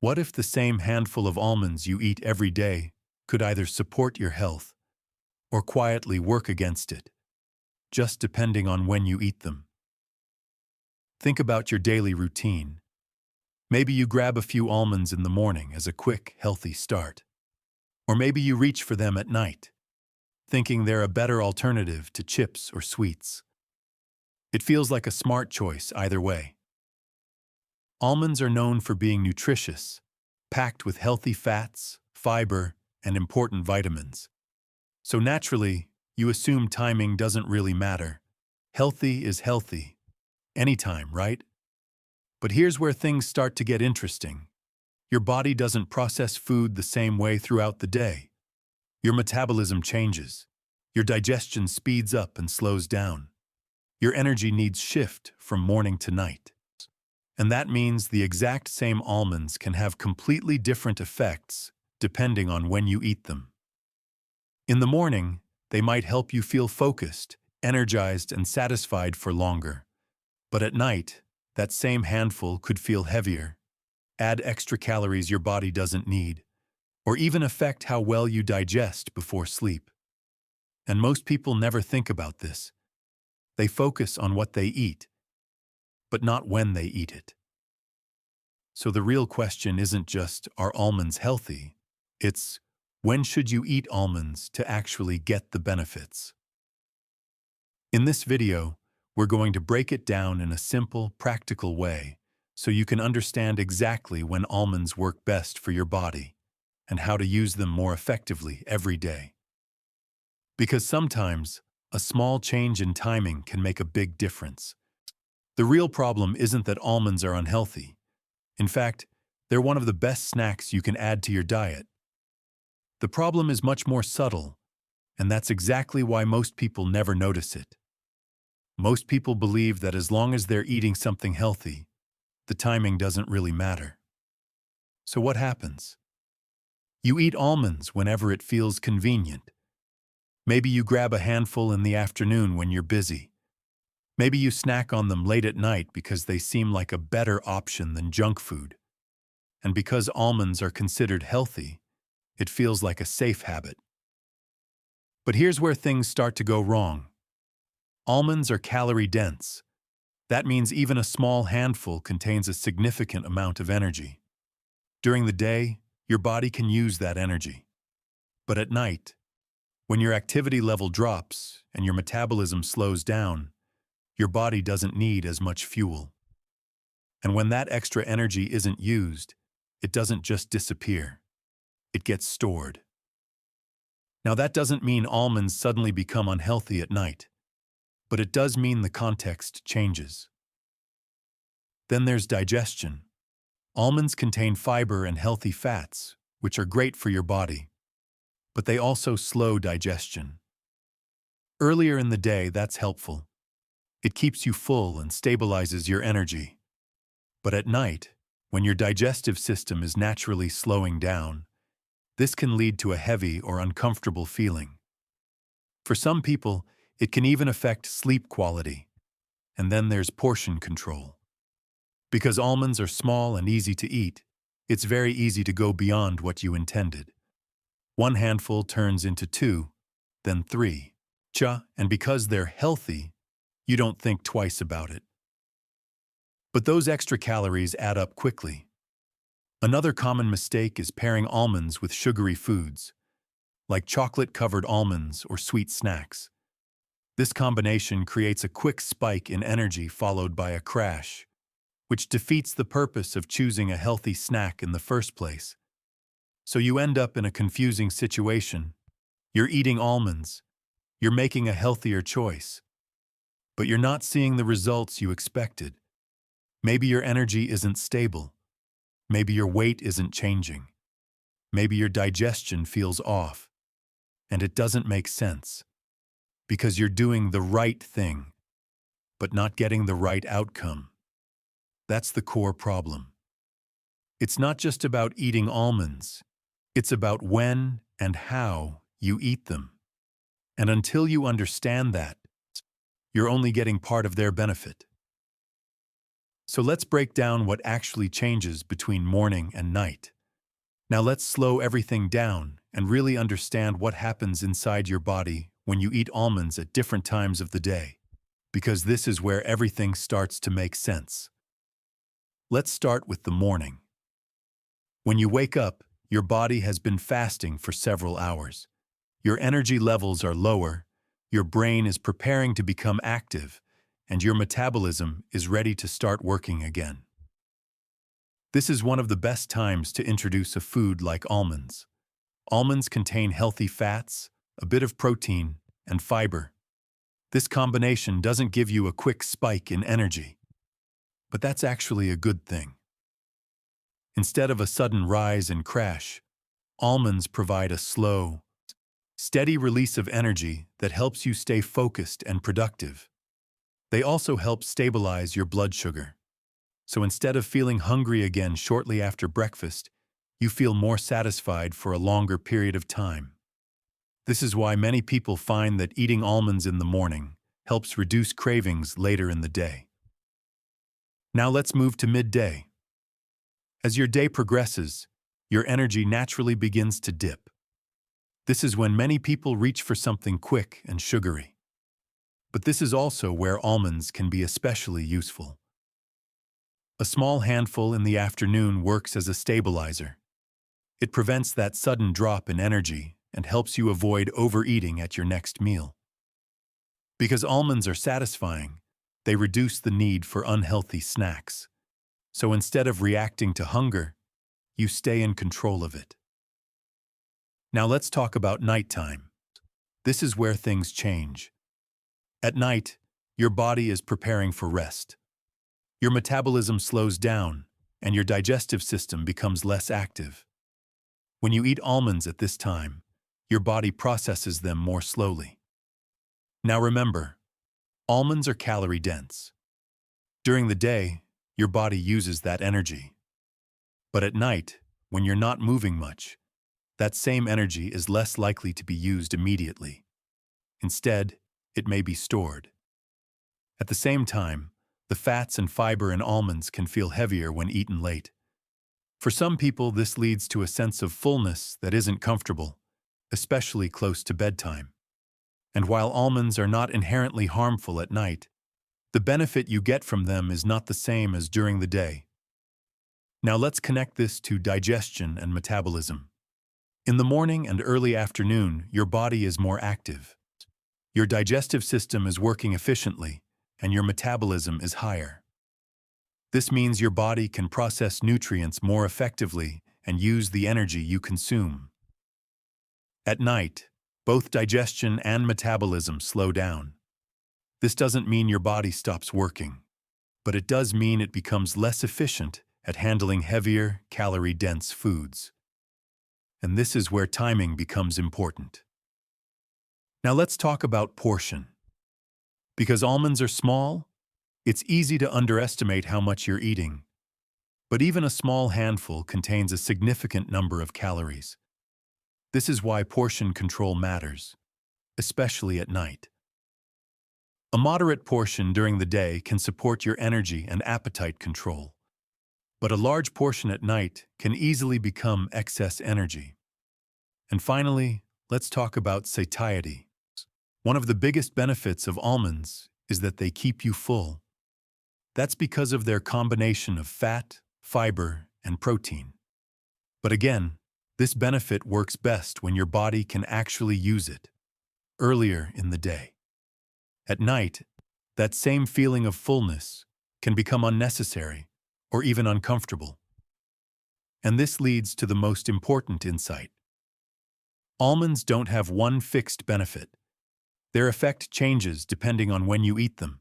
What if the same handful of almonds you eat every day could either support your health or quietly work against it, just depending on when you eat them? Think about your daily routine. Maybe you grab a few almonds in the morning as a quick, healthy start. Or maybe you reach for them at night, thinking they're a better alternative to chips or sweets. It feels like a smart choice either way. Almonds are known for being nutritious, packed with healthy fats, fiber, and important vitamins. So naturally, you assume timing doesn't really matter. Healthy is healthy, anytime, right? But here's where things start to get interesting. Your body doesn't process food the same way throughout the day. Your metabolism changes. Your digestion speeds up and slows down. Your energy needs shift from morning to night. And that means the exact same almonds can have completely different effects depending on when you eat them. In the morning, they might help you feel focused, energized, and satisfied for longer. But at night, that same handful could feel heavier, add extra calories your body doesn't need, or even affect how well you digest before sleep. And most people never think about this. They focus on what they eat, but not when they eat it. So the real question isn't just, are almonds healthy? It's, when should you eat almonds to actually get the benefits? In this video, we're going to break it down in a simple, practical way so you can understand exactly when almonds work best for your body and how to use them more effectively every day. Because sometimes, a small change in timing can make a big difference. The real problem isn't that almonds are unhealthy. In fact, they're one of the best snacks you can add to your diet. The problem is much more subtle, and that's exactly why most people never notice it. Most people believe that as long as they're eating something healthy, the timing doesn't really matter. So what happens? You eat almonds whenever it feels convenient. Maybe you grab a handful in the afternoon when you're busy. Maybe you snack on them late at night because they seem like a better option than junk food. And because almonds are considered healthy, it feels like a safe habit. But here's where things start to go wrong. Almonds are calorie-dense. That means even a small handful contains a significant amount of energy. During the day, your body can use that energy. But at night, when your activity level drops and your metabolism slows down, your body doesn't need as much fuel. And when that extra energy isn't used, it doesn't just disappear. It gets stored. Now that doesn't mean almonds suddenly become unhealthy at night, but it does mean the context changes. Then there's digestion. Almonds contain fiber and healthy fats, which are great for your body, but they also slow digestion. Earlier in the day, that's helpful. It keeps you full and stabilizes your energy. But at night, when your digestive system is naturally slowing down, this can lead to a heavy or uncomfortable feeling. For some people, it can even affect sleep quality. And then there's portion control. Because almonds are small and easy to eat, it's very easy to go beyond what you intended. One handful turns into 2, then 3. And because they're healthy, you don't think twice about it. But those extra calories add up quickly. Another common mistake is pairing almonds with sugary foods, like chocolate-covered almonds or sweet snacks. This combination creates a quick spike in energy followed by a crash, which defeats the purpose of choosing a healthy snack in the first place. So you end up in a confusing situation. You're eating almonds. You're making a healthier choice. But you're not seeing the results you expected. Maybe your energy isn't stable. Maybe your weight isn't changing. Maybe your digestion feels off. And it doesn't make sense. Because you're doing the right thing, but not getting the right outcome. That's the core problem. It's not just about eating almonds. It's about when and how you eat them. And until you understand that, you're only getting part of their benefit. So let's break down what actually changes between morning and night. Now let's slow everything down and really understand what happens inside your body when you eat almonds at different times of the day, because this is where everything starts to make sense. Let's start with the morning. When you wake up, your body has been fasting for several hours. Your energy levels are lower, your brain is preparing to become active, and your metabolism is ready to start working again. This is one of the best times to introduce a food like almonds. Almonds contain healthy fats, a bit of protein, and fiber. This combination doesn't give you a quick spike in energy, but that's actually a good thing. Instead of a sudden rise and crash, almonds provide a slow, steady release of energy that helps you stay focused and productive. They also help stabilize your blood sugar. So instead of feeling hungry again shortly after breakfast, you feel more satisfied for a longer period of time. This is why many people find that eating almonds in the morning helps reduce cravings later in the day. Now let's move to midday. As your day progresses, your energy naturally begins to dip. This is when many people reach for something quick and sugary. But this is also where almonds can be especially useful. A small handful in the afternoon works as a stabilizer. It prevents that sudden drop in energy and helps you avoid overeating at your next meal. Because almonds are satisfying, they reduce the need for unhealthy snacks. So instead of reacting to hunger, you stay in control of it. Now let's talk about nighttime. This is where things change. At night, your body is preparing for rest. Your metabolism slows down, and your digestive system becomes less active. When you eat almonds at this time, your body processes them more slowly. Now remember, almonds are calorie-dense. During the day, your body uses that energy. But at night, when you're not moving much, that same energy is less likely to be used immediately. Instead, it may be stored. At the same time, the fats and fiber in almonds can feel heavier when eaten late. For some people, this leads to a sense of fullness that isn't comfortable, especially close to bedtime. And while almonds are not inherently harmful at night, the benefit you get from them is not the same as during the day. Now let's connect this to digestion and metabolism. In the morning and early afternoon, your body is more active. Your digestive system is working efficiently, and your metabolism is higher. This means your body can process nutrients more effectively and use the energy you consume. At night, both digestion and metabolism slow down. This doesn't mean your body stops working, but it does mean it becomes less efficient at handling heavier, calorie-dense foods. And this is where timing becomes important. Now let's talk about portion. Because almonds are small, it's easy to underestimate how much you're eating. But even a small handful contains a significant number of calories. This is why portion control matters, especially at night. A moderate portion during the day can support your energy and appetite control. But a large portion at night can easily become excess energy. And finally, let's talk about satiety. One of the biggest benefits of almonds is that they keep you full. That's because of their combination of fat, fiber, and protein. But again, this benefit works best when your body can actually use it earlier in the day. At night, that same feeling of fullness can become unnecessary or even uncomfortable. And this leads to the most important insight. Almonds don't have one fixed benefit. Their effect changes depending on when you eat them.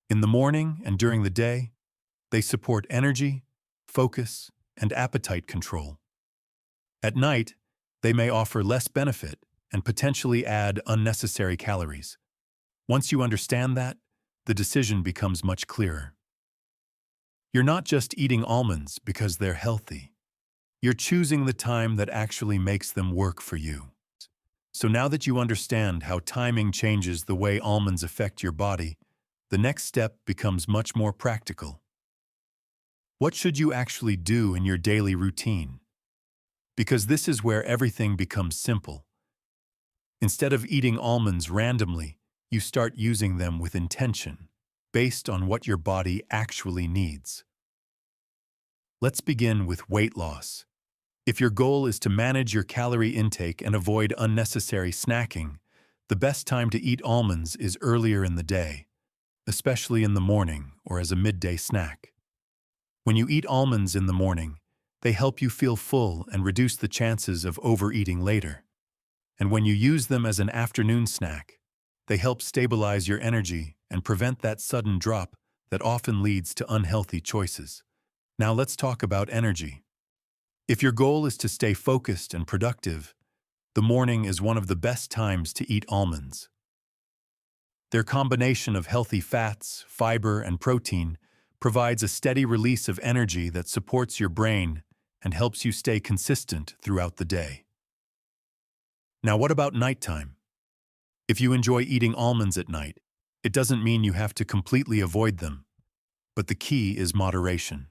In the morning and during the day, they support energy, focus, and appetite control. At night, they may offer less benefit and potentially add unnecessary calories. Once you understand that, the decision becomes much clearer. You're not just eating almonds because they're healthy. You're choosing the time that actually makes them work for you. So now that you understand how timing changes the way almonds affect your body, the next step becomes much more practical. What should you actually do in your daily routine? Because this is where everything becomes simple. Instead of eating almonds randomly, you start using them with intention, based on what your body actually needs. Let's begin with weight loss. If your goal is to manage your calorie intake and avoid unnecessary snacking, the best time to eat almonds is earlier in the day, especially in the morning or as a midday snack. When you eat almonds in the morning, they help you feel full and reduce the chances of overeating later. And when you use them as an afternoon snack, they help stabilize your energy and prevent that sudden drop that often leads to unhealthy choices. Now let's talk about energy. If your goal is to stay focused and productive, the morning is one of the best times to eat almonds. Their combination of healthy fats, fiber, and protein provides a steady release of energy that supports your brain and helps you stay consistent throughout the day. Now, what about nighttime? If you enjoy eating almonds at night, it doesn't mean you have to completely avoid them, but the key is moderation.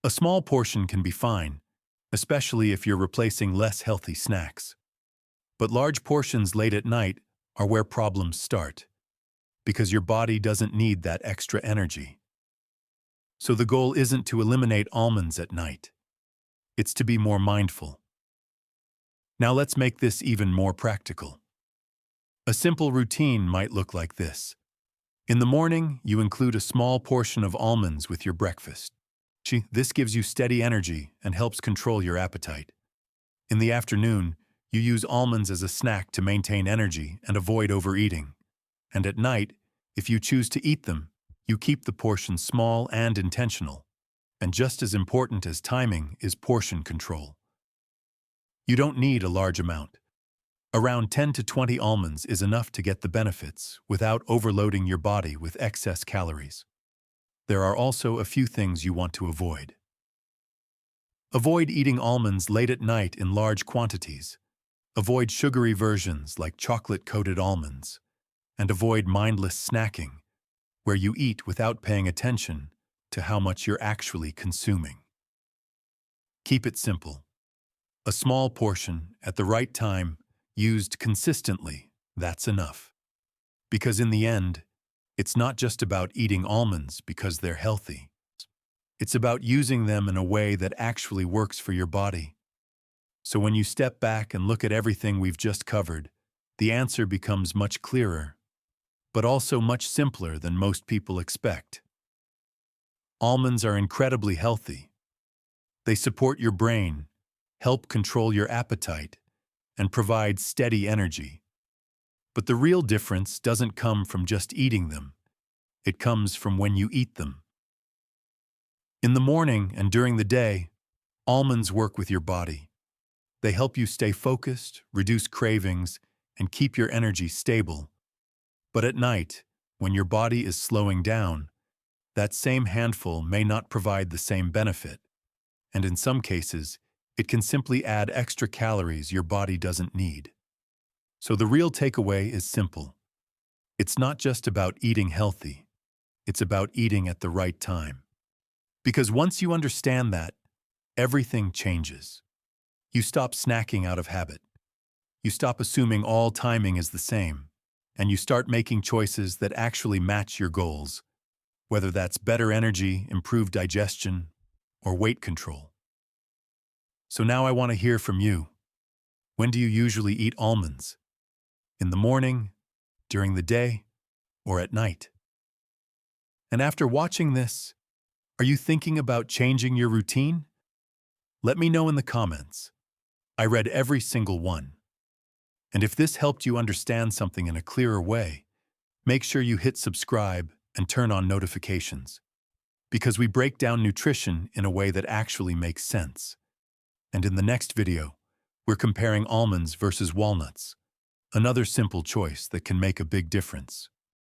A small portion can be fine, especially if you're replacing less healthy snacks. But large portions late at night are where problems start, because your body doesn't need that extra energy. So the goal isn't to eliminate almonds at night. It's to be more mindful. Now let's make this even more practical. A simple routine might look like this. In the morning, you include a small portion of almonds with your breakfast. This gives you steady energy and helps control your appetite. In the afternoon, you use almonds as a snack to maintain energy and avoid overeating. And at night, if you choose to eat them, you keep the portion small and intentional. And just as important as timing is portion control. You don't need a large amount. Around 10 to 20 almonds is enough to get the benefits without overloading your body with excess calories. There are also a few things you want to avoid. Avoid eating almonds late at night in large quantities. Avoid sugary versions like chocolate-coated almonds. And avoid mindless snacking, where you eat without paying attention to how much you're actually consuming. Keep it simple. A small portion, at the right time, used consistently, that's enough. Because in the end, it's not just about eating almonds because they're healthy. It's about using them in a way that actually works for your body. So when you step back and look at everything we've just covered, the answer becomes much clearer, but also much simpler than most people expect. Almonds are incredibly healthy. They support your brain, help control your appetite, and provide steady energy. But the real difference doesn't come from just eating them. It comes from when you eat them. In the morning and during the day, almonds work with your body. They help you stay focused, reduce cravings, and keep your energy stable. But at night, when your body is slowing down, that same handful may not provide the same benefit. And in some cases, it can simply add extra calories your body doesn't need. So the real takeaway is simple. It's not just about eating healthy. It's about eating at the right time. Because once you understand that, everything changes. You stop snacking out of habit. You stop assuming all timing is the same. And you start making choices that actually match your goals, whether that's better energy, improved digestion, or weight control. So now I want to hear from you. When do you usually eat almonds? In the morning, during the day, or at night? And after watching this, are you thinking about changing your routine? Let me know in the comments. I read every single one. And if this helped you understand something in a clearer way, make sure you hit subscribe and turn on notifications. Because we break down nutrition in a way that actually makes sense. And in the next video, we're comparing almonds versus walnuts. Another simple choice that can make a big difference.